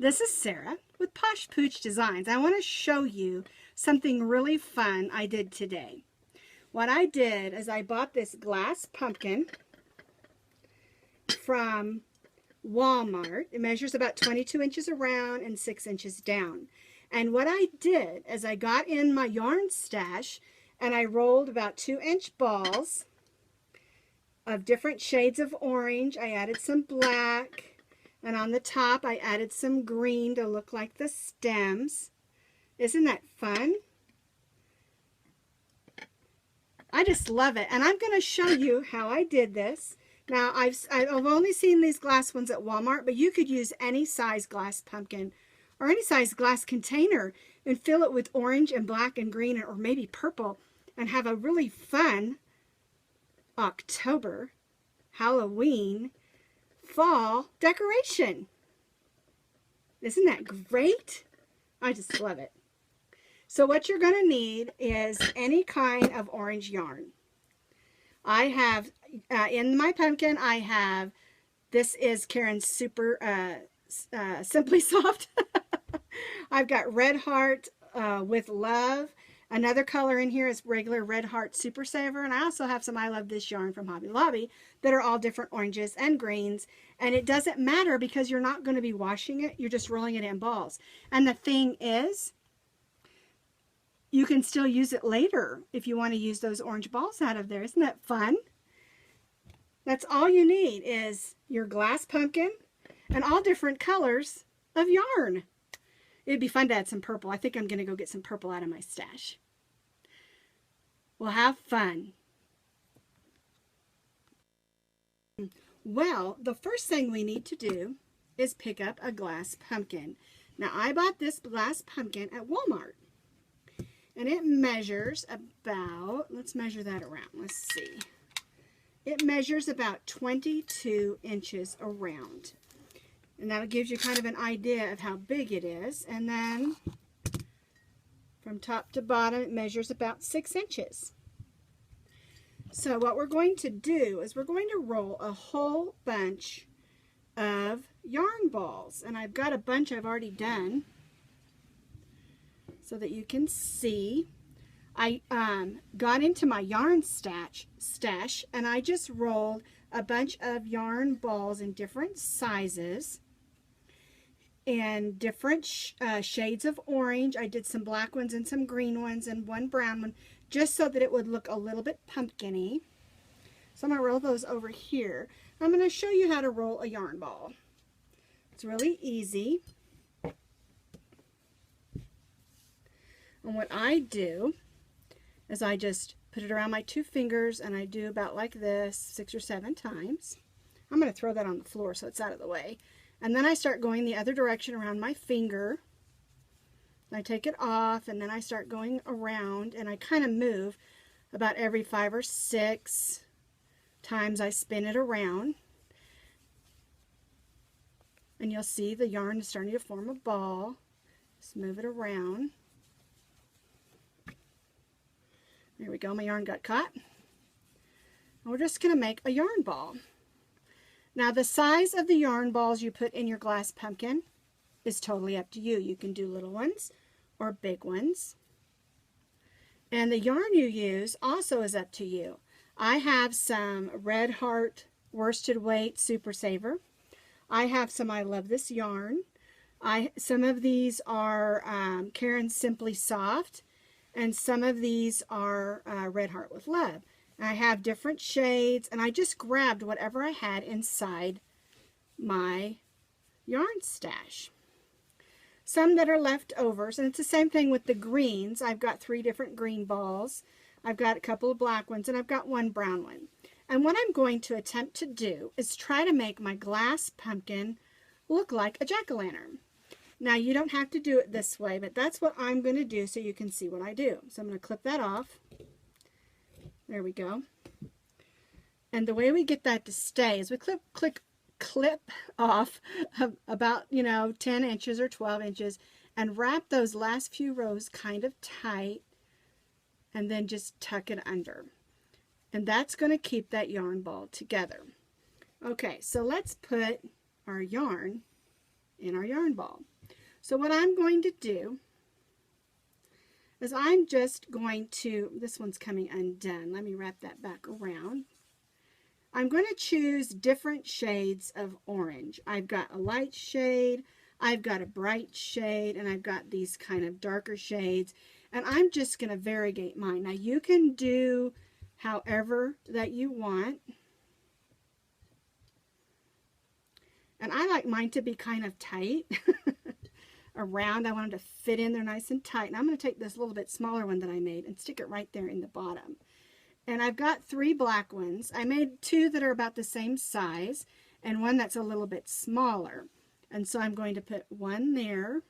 This is Sarah with Posh Pooch Designs. I want to show you something really fun I did today. What I did is I bought this glass pumpkin from Walmart. It measures about 22 inches around and 6 inches down. And what I did is I got in my yarn stash and I rolled about 2-inch balls of different shades of orange. I added some black. And on the top, I added some green to look like the stems. Isn't that fun? I just love it. And I'm going to show you how I did this. Now, I've only seen these glass ones at Walmart, but you could use any size glass pumpkin or any size glass container and fill it with orange and black and green or maybe purple and have a really fun October, Halloween, fall decoration. Isn't that great? I just love it. So what you're going to need is any kind of orange yarn. I have, in my pumpkin, I have, this is Karen's Super Simply Soft. I've got Red Heart with Love. Another color in here is regular Red Heart Super Saver, and I also have some I Love This yarn from Hobby Lobby that are all different oranges and greens, and it doesn't matter because you're not going to be washing it, you're just rolling it in balls. And the thing is, you can still use it later if you want to use those orange balls out of there. Isn't that fun? That's all you need is your glass pumpkin and all different colors of yarn. It'd be fun to add some purple. I think I'm going to go get some purple out of my stash. We'll have fun. Well, the first thing we need to do is pick up a glass pumpkin. Now, I bought this glass pumpkin at Walmart. And it measures about, let's measure that around. Let's see. It measures about 22 inches around. And that gives you kind of an idea of how big it is. And then from top to bottom, it measures about 6 inches. So what we're going to do is we're going to roll a whole bunch of yarn balls. And I've got a bunch I've already done so that you can see. I got into my yarn stash and I just rolled a bunch of yarn balls in different sizes and different shades of orange. I did some black ones and some green ones and one brown one just so that it would look a little bit pumpkin-y. So I'm going to roll those over here. I'm going to show you how to roll a yarn ball. It's really easy. And what I do is I just put it around my 2 fingers and I do about like this 6 or 7 times. I'm going to throw that on the floor so it's out of the way. And then I start going the other direction around my finger. I take it off and then I start going around and I kind of move about every 5 or 6 times I spin it around. And you'll see the yarn is starting to form a ball. Just move it around. There we go, my yarn got caught. And we're just going to make a yarn ball. Now the size of the yarn balls you put in your glass pumpkin is totally up to you. You can do little ones or big ones. And the yarn you use also is up to you. I have some Red Heart Worsted Weight Super Saver. I have some I Love This yarn. Some of these are Karen's Simply Soft. And some of these are Red Heart with Love. And I have different shades, and I just grabbed whatever I had inside my yarn stash. Some that are leftovers, and it's the same thing with the greens. I've got 3 different green balls. I've got a couple of black ones, and I've got 1 brown one. And what I'm going to attempt to do is try to make my glass pumpkin look like a jack-o'-lantern. Now, you don't have to do it this way, but that's what I'm going to do so you can see what I do. So I'm going to clip that off. There we go. And the way we get that to stay is we clip off about, 10 inches or 12 inches and wrap those last few rows kind of tight and then just tuck it under. And that's going to keep that yarn ball together. Okay, so let's put our yarn in our yarn ball. So what I'm going to do is I'm just going to, this one's coming undone. Let me wrap that back around. I'm going to choose different shades of orange. I've got a light shade, I've got a bright shade, and I've got these kind of darker shades. And I'm just going to variegate mine. Now you can do however that you want. And I like mine to be kind of tight. Around, I want them to fit in there nice and tight. And I'm going to take this little bit smaller one that I made and stick it right there in the bottom. And I've got 3 black ones. I made 2 that are about the same size and one that's a little bit smaller. And so I'm going to put one there.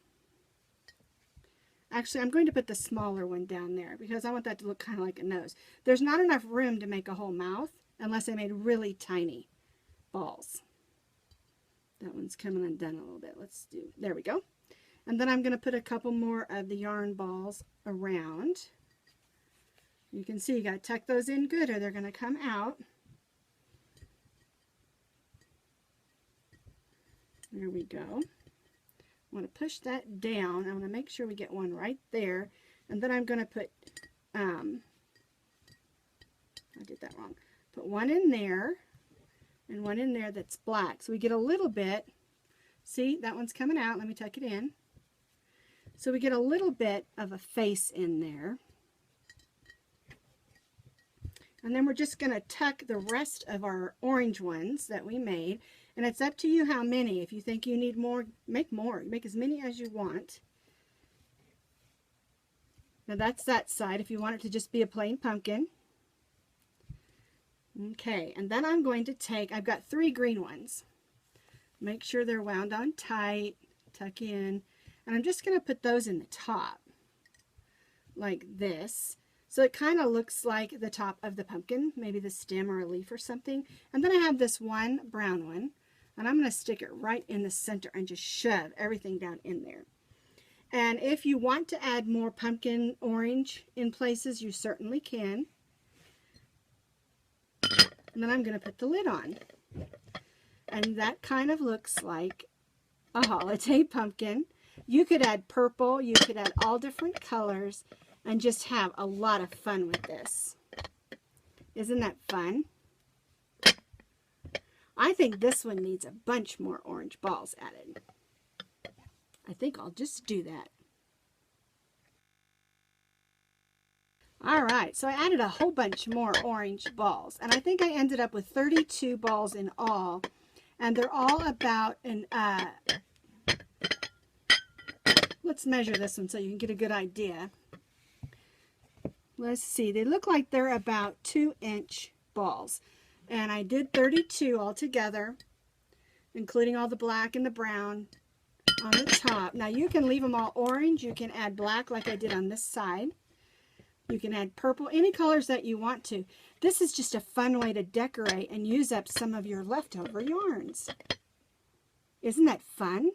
Actually, I'm going to put the smaller one down there because I want that to look kind of like a nose. There's not enough room to make a whole mouth unless I made really tiny balls. That one's coming undone a little bit. Let's do, there we go. And then I'm going to put a couple more of the yarn balls around. You can see you got to tuck those in good or they're going to come out. There we go. I want to push that down. I want to make sure we get one right there. And then I'm going to put, I did that wrong. Put one in there and one in there that's black. So we get a little bit, see, that one's coming out. Let me tuck it in. So we get a little bit of a face in there. And then we're just going to tuck the rest of our orange ones that we made. And it's up to you how many. If you think you need more, make more. Make as many as you want. Now that's that side if you want it to just be a plain pumpkin. Okay, and then I'm going to take, I've got 3 green ones. Make sure they're wound on tight, tuck in. And I'm just going to put those in the top, like this. So it kind of looks like the top of the pumpkin, maybe the stem or a leaf or something. And then I have this one brown one, and I'm going to stick it right in the center and just shove everything down in there. And if you want to add more pumpkin orange in places, you certainly can. And then I'm going to put the lid on. And that kind of looks like a holiday pumpkin. You could add purple, you could add all different colors, and just have a lot of fun with this. Isn't that fun? I think this one needs a bunch more orange balls added. I think I'll just do that. Alright, so I added a whole bunch more orange balls, and I think I ended up with 32 balls in all, and they're all about an, let's measure this one so you can get a good idea. Let's see, they look like they're about 2-inch balls. And I did 32 altogether, including all the black and the brown on the top. Now you can leave them all orange, you can add black like I did on this side. You can add purple, any colors that you want to. This is just a fun way to decorate and use up some of your leftover yarns. Isn't that fun?